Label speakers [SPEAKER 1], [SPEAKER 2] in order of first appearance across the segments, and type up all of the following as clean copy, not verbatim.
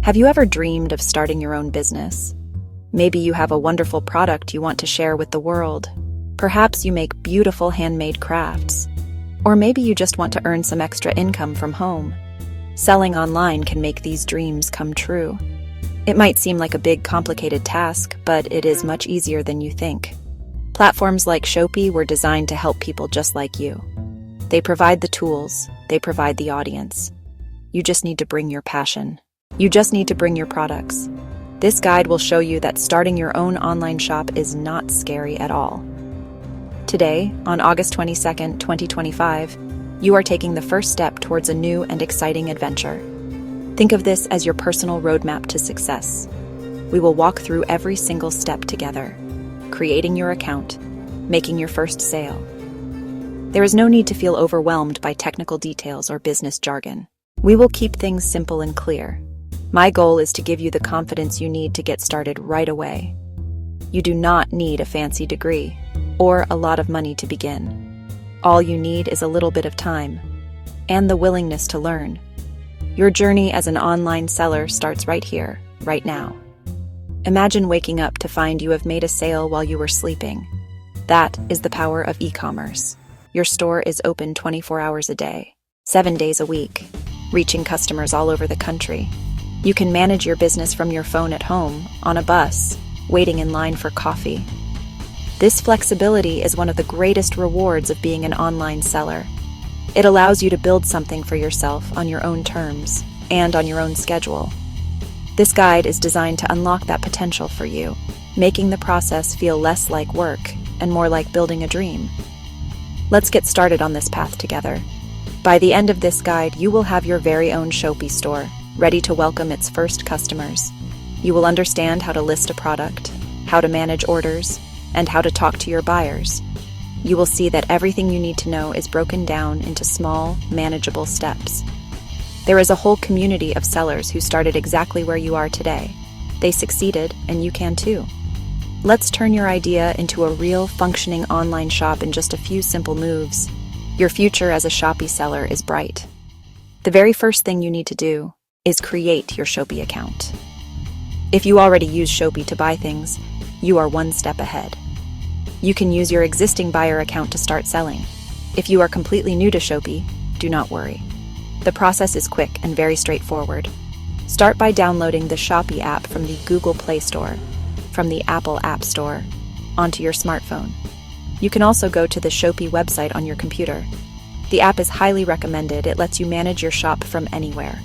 [SPEAKER 1] Have you ever dreamed of starting your own business? Maybe you have a wonderful product you want to share with the world. Perhaps you make beautiful handmade crafts. Or maybe you just want to earn some extra income from home. Selling online can make these dreams come true. It might seem like a big, complicated task, but it is much easier than you think. Platforms like Shopee were designed to help people just like you. They provide the tools, they provide the audience. You just need to bring your passion. You just need to bring your products. This guide will show you that starting your own online shop is not scary at all. Today, on August 22nd, 2025, you are taking the first step towards a new and exciting adventure. Think of this as your personal roadmap to success. We will walk through every single step together, creating your account, making your first sale. There is no need to feel overwhelmed by technical details or business jargon. We will keep things simple and clear. My goal is to give you the confidence you need to get started right away. You do not need a fancy degree or a lot of money to begin. All you need is a little bit of time and the willingness to learn. Your journey as an online seller starts right here, right now. Imagine waking up to find you have made a sale while you were sleeping. That is the power of e-commerce. Your store is open 24 hours a day, 7 days a week, reaching customers all over the country. You can manage your business from your phone at home, on a bus, waiting in line for coffee. This flexibility is one of the greatest rewards of being an online seller. It allows you to build something for yourself on your own terms and on your own schedule. This guide is designed to unlock that potential for you, making the process feel less like work and more like building a dream. Let's get started on this path together. By the end of this guide, you will have your very own Shopee store, ready to welcome its first customers. You will understand how to list a product, how to manage orders, and how to talk to your buyers. You will see that everything you need to know is broken down into small, manageable steps. There is a whole community of sellers who started exactly where you are today. They succeeded, and you can too. Let's turn your idea into a real, functioning online shop in just a few simple moves. Your future as a Shopee seller is bright. The very first thing you need to do is create your Shopee account. If you already use Shopee to buy things, you are one step ahead. You can use your existing buyer account to start selling. If you are completely new to Shopee, do not worry. The process is quick and very straightforward. Start by downloading the Shopee app from the Google Play Store, from the Apple App Store, onto your smartphone. You can also go to the Shopee website on your computer. The app is highly recommended. It lets you manage your shop from anywhere.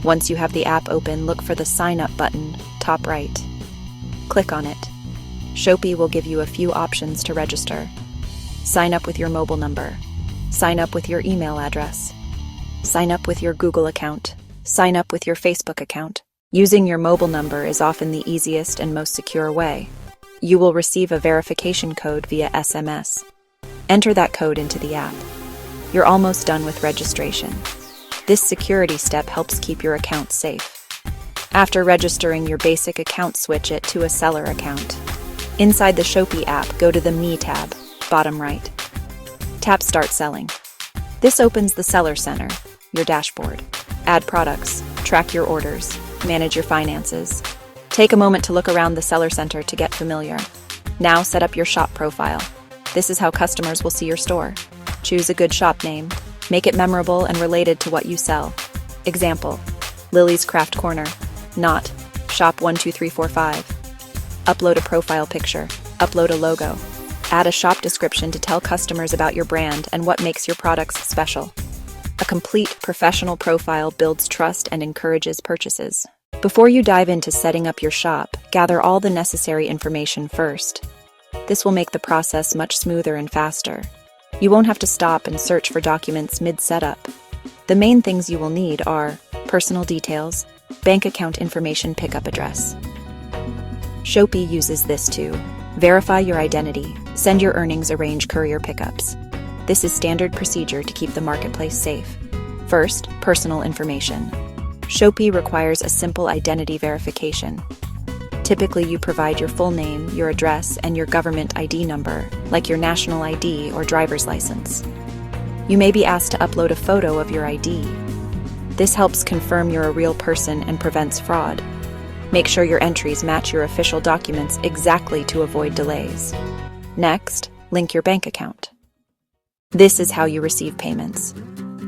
[SPEAKER 1] Once you have the app open, look for the Sign Up button, top right. Click on it. Shopee will give you a few options to register. Sign up with your mobile number. Sign up with your email address. Sign up with your Google account. Sign up with your Facebook account. Using your mobile number is often the easiest and most secure way. You will receive a verification code via SMS. Enter that code into the app. You're almost done with registration. This security step helps keep your account safe. After registering your basic account, switch it to a seller account. Inside the Shopee app, go to the Me tab, bottom right. Tap Start Selling. This opens the Seller Center, your dashboard. Add products, track your orders, manage your finances. Take a moment to look around the Seller Center to get familiar. Now set up your shop profile. This is how customers will see your store. Choose a good shop name. Make it memorable and related to what you sell. Example, Lily's Craft Corner, not Shop 12345. Upload a profile picture. Upload a logo. Add a shop description to tell customers about your brand and what makes your products special. A complete professional profile builds trust and encourages purchases. Before you dive into setting up your shop, gather all the necessary information first. This will make the process much smoother and faster. You won't have to stop and search for documents mid-setup. The main things you will need are personal details, bank account information, pickup address. Shopee uses this to verify your identity, send your earnings, arrange courier pickups. This is standard procedure to keep the marketplace safe. First, personal information. Shopee requires a simple identity verification. Typically, you provide your full name, your address, and your government ID number, like your national ID or driver's license. You may be asked to upload a photo of your ID. This helps confirm you're a real person and prevents fraud. Make sure your entries match your official documents exactly to avoid delays. Next, link your bank account. This is how you receive payments.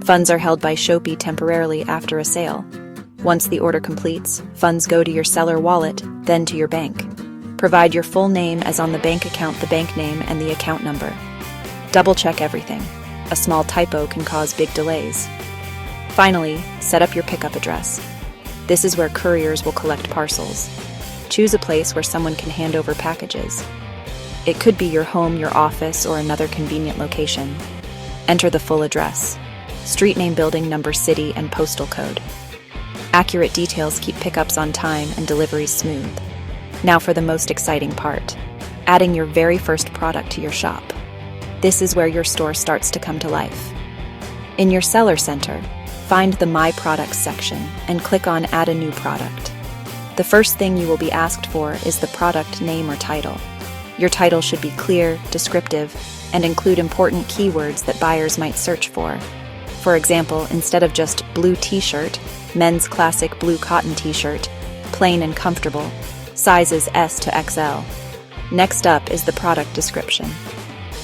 [SPEAKER 1] Funds are held by Shopee temporarily after a sale. Once the order completes, funds go to your seller wallet, then to your bank. Provide your full name as on the bank account, the bank name, and the account number. Double-check everything. A small typo can cause big delays. Finally, set up your pickup address. This is where couriers will collect parcels. Choose a place where someone can hand over packages. It could be your home, your office, or another convenient location. Enter the full address: street name, building number, city, and postal code. Accurate details keep pickups on time and deliveries smooth. Now for the most exciting part: adding your very first product to your shop. This is where your store starts to come to life. In your Seller Center, find the My Products section and click on Add a New Product. The first thing you will be asked for is the product name or title. Your title should be clear, descriptive, and include important keywords that buyers might search for. For example, instead of just blue t-shirt, men's classic blue cotton t-shirt, plain and comfortable, sizes S to XL. Next up is the product description.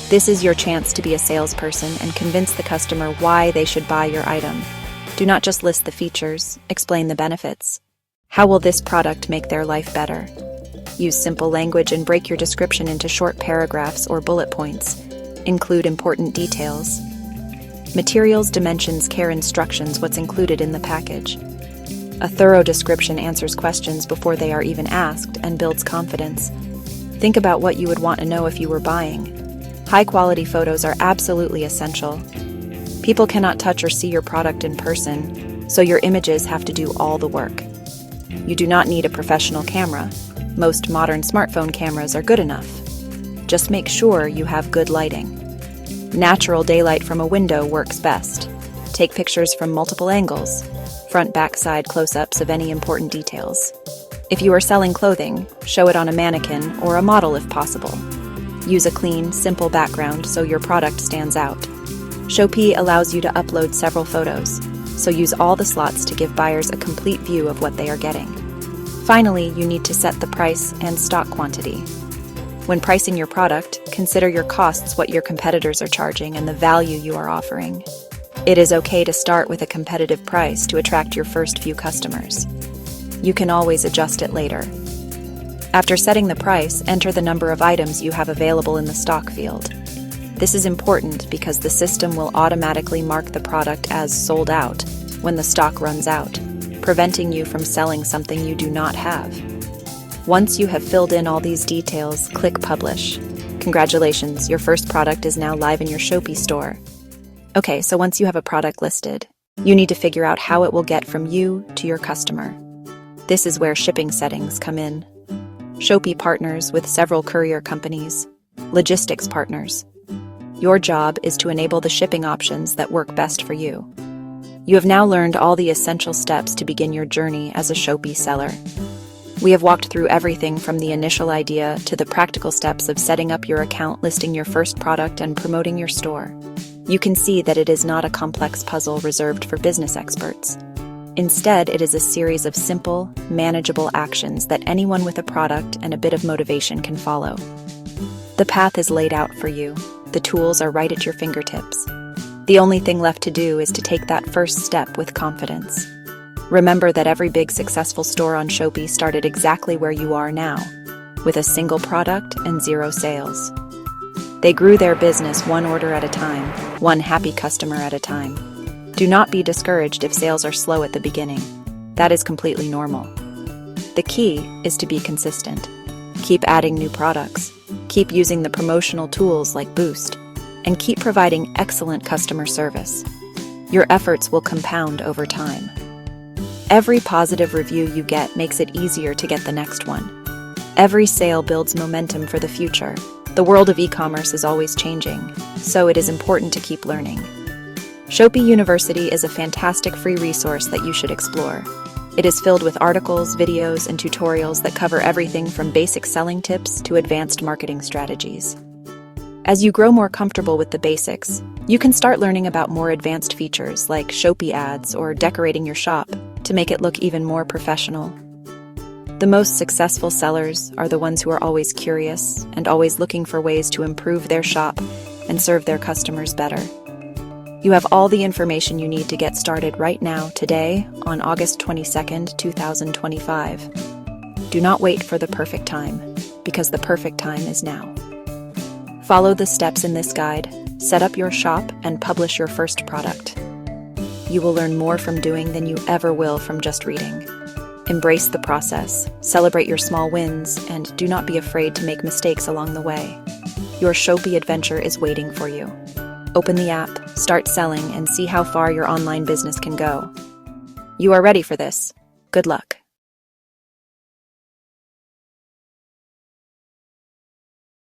[SPEAKER 1] This is your chance to be a salesperson and convince the customer why they should buy your item. Do not just list the features, explain the benefits. How will this product make their life better? Use simple language and break your description into short paragraphs or bullet points. Include important details. Materials, dimensions, care instructions, what's included in the package. A thorough description answers questions before they are even asked and builds confidence. Think about what you would want to know if you were buying. High-quality photos are absolutely essential. People cannot touch or see your product in person, so your images have to do all the work. You do not need a professional camera. Most modern smartphone cameras are good enough. Just make sure you have good lighting. Natural daylight from a window works best. Take pictures from multiple angles, front, back, side close-ups of any important details. If you are selling clothing, show it on a mannequin or a model if possible. Use a clean, simple background so your product stands out. Shopee allows you to upload several photos, so use all the slots to give buyers a complete view of what they are getting. Finally, you need to set the price and stock quantity. When pricing your product, consider your costs, what your competitors are charging, and the value you are offering. It is okay to start with a competitive price to attract your first few customers. You can always adjust it later. After setting the price, enter the number of items you have available in the stock field. This is important because the system will automatically mark the product as sold out when the stock runs out, preventing you from selling something you do not have. Once you have filled in all these details, click Publish. Congratulations, your first product is now live in your Shopee store. Okay, so once you have a product listed, you need to figure out how it will get from you to your customer. This is where shipping settings come in. Shopee partners with several courier companies, logistics partners. Your job is to enable the shipping options that work best for you. You have now learned all the essential steps to begin your journey as a Shopee seller. We have walked through everything from the initial idea to the practical steps of setting up your account, listing your first product, and promoting your store. You can see that it is not a complex puzzle reserved for business experts. Instead, it is a series of simple, manageable actions that anyone with a product and a bit of motivation can follow. The path is laid out for you. The tools are right at your fingertips. The only thing left to do is to take that first step with confidence. Remember that every big successful store on Shopee started exactly where you are now, with a single product and 0 sales. They grew their business one order at a time, one happy customer at a time. Do not be discouraged if sales are slow at the beginning. That is completely normal. The key is to be consistent. Keep adding new products. Keep using the promotional tools like Boost, and keep providing excellent customer service. Your efforts will compound over time. Every positive review you get makes it easier to get the next one. Every sale builds momentum for the future. The world of e-commerce is always changing, so it is important to keep learning. Shopee University is a fantastic free resource that you should explore. It is filled with articles, videos, and tutorials that cover everything from basic selling tips to advanced marketing strategies. As you grow more comfortable with the basics, you can start learning about more advanced features like Shopee ads or decorating your shop to make it look even more professional. The most successful sellers are the ones who are always curious and always looking for ways to improve their shop and serve their customers better. You have all the information you need to get started right now, today, on August 22nd, 2025. Do not wait for the perfect time, because the perfect time is now. Follow the steps in this guide, set up your shop, and publish your first product. You will learn more from doing than you ever will from just reading. Embrace the process, celebrate your small wins, and do not be afraid to make mistakes along the way. Your Shopee adventure is waiting for you. Open the app, start selling, and see how far your online business can go. You are ready for this. Good luck.